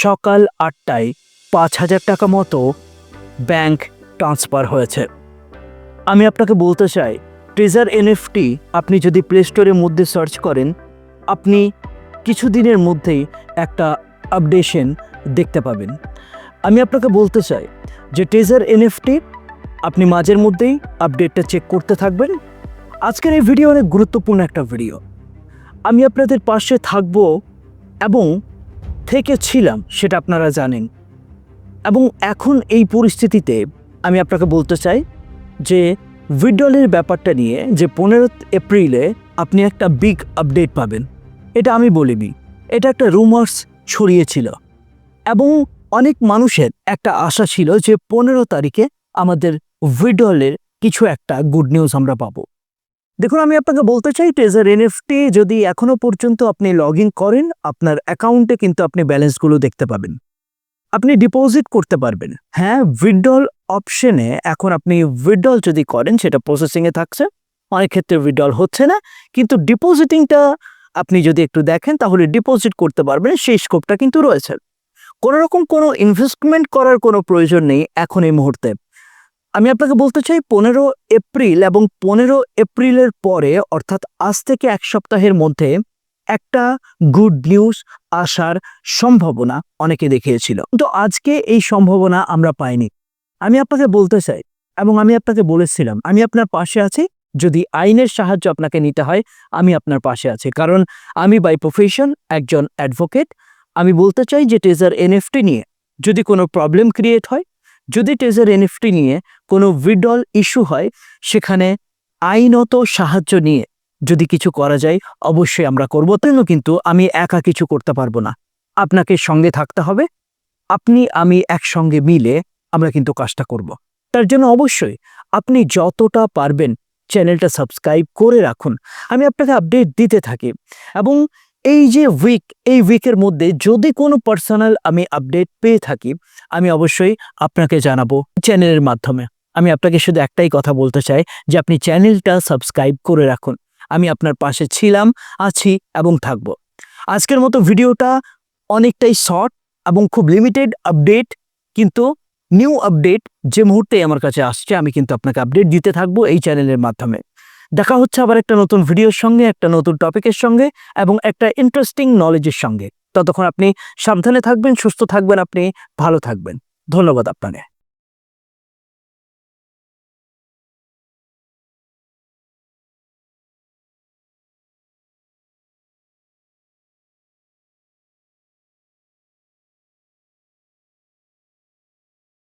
সকাল ৮টায় ৫,০০০ টাকা মতো ব্যাংক ট্রান্সফার হয়েছে। আমি আপনাকে বলতে চাই, ট্রেজার এনএফটি আপনি যদি প্লে স্টোরের মধ্যে সার্চ করেন, আপনি কিছুদিনের মধ্যেই একটা আপডেশন দেখতে পাবেন। আমি আপনাকে বলতে চাই যে ট্রেজার এনএফটি আপনি মাঝের মধ্যেই আপডেটটা চেক করতে থাকবেন। আজকের এই ভিডিও অনেক গুরুত্বপূর্ণ একটা ভিডিও। আমি আপনাদের পাশে থাকব এবং ছিলাম, সেটা আপনারা জানেন। এবং এখন এই পরিস্থিতিতে আমি আপনাকে বলতে চাই যে উইথড্রলের ব্যাপারটা নিয়ে যে 15 এপ্রিলে আপনি একটা বিগ আপডেট পাবেন, এটা আমি বলিনি, এটা একটা রুমার্স ছড়িয়েছিল এবং অনেক মানুষের একটা আশা ছিল যে 15 তারিখে আমাদের উইথড্রলের কিছু একটা গুড নিউজ আমরা পাবো। দেখুন, আমি আপনাকে বলতে চাই, ট্রেজার এনএফটি যদি এখনো পর্যন্ত আপনি লগ ইন করেন, আপনার অ্যাকাউন্টে কিন্তু আপনি ব্যালেন্সগুলো দেখতে পাবেন, আপনি ডিপোজিট করতে পারবেন। হ্যাঁ, উইথড্রল অপশনে এখন আপনি উইথড্রল যদি করেন সেটা প্রসেসিংয়ে থাকছে, অনেক ক্ষেত্রে উইথড্রল হচ্ছে না, কিন্তু ডিপোজিটিংটা আপনি যদি একটু দেখেন তাহলে ডিপোজিট করতে পারবেন, সেই স্কোপটা কিন্তু রয়েছে। কোনো ইনভেস্টমেন্ট করার কোনো প্রয়োজন নেই এখন এই মুহূর্তে। আমি আপনাকে বলতে চাই 15 এপ্রিল এবং 15 এপ্রিলের পরে, অর্থাৎ আজ থেকে এক সপ্তাহের মধ্যে একটা গুড নিউজ আসার সম্ভাবনা অনেকে দেখিয়েছিল, কিন্তু আজকে এই সম্ভাবনা আমরা পাইনি। আমি আপনাকে বলতে চাই এবং আমি আপনাকে বলেছিলাম, আমি আপনার পাশে আছি। যদি আইনের সাহায্য আপনাকে নিতে হয়, আমি আপনার পাশে আছি, কারণ আমি বাই প্রফেশন একজন অ্যাডভোকেট। আমি বলতে চাই যে ট্রেজার এনএফটি নিয়ে যদি কোনো প্রবলেম ক্রিয়েট হয়, যদি ট্রেজার এনএফটি নিয়ে কোনো উইথড্রল ইস্যু হয়, সেখানে আইনত সাহায্য নিয়ে যদি কিছু করা যায় অবশ্যই আমরা করব। কিন্তু আমি একা কিছু করতে পারবো না, আপনাকে সঙ্গে থাকতে হবে। আপনি আমি একসঙ্গে মিলে আমরা কিন্তু কাজটা করব। তার জন্য অবশ্যই আপনি যতটা পারবেন চ্যানেলটা সাবস্ক্রাইব করে রাখুন। আমি আপনাকে আপডেট দিতে থাকি এবং এই যে এই উইকের মধ্যে যদি কোনো পার্সোনাল আমি আপডেট পেয়ে থাকি, আমি অবশ্যই আপনাকে জানাবো চ্যানেলের মাধ্যমে। আমি আপনাকে শুধু একটাই কথা বলতে চাই যে আপনি চ্যানেলটা সাবস্ক্রাইব করে রাখুন। আমি আপনার পাশে ছিলাম, আছি এবং থাকব। আজকের মতো ভিডিওটা অনেকটাই শর্ট এবং খুব লিমিটেড আপডেট, কিন্তু নিউ আপডেট যে মুহূর্তে আমার কাছে আসছে আমি কিন্তু আপনাকে আপডেট দিতে থাকবো এই চ্যানেলের মাধ্যমে। দেখা হচ্ছে আবার একটা নতুন ভিডিওর সঙ্গে, একটা নতুন টপিকের সঙ্গে এবং একটা ইন্টারেস্টিং নলেজের সঙ্গে। ততক্ষণ আপনি সাবধানে থাকবেন, সুস্থ থাকবেন, আপনি ভালো থাকবেন। ধন্যবাদ আপনাকে।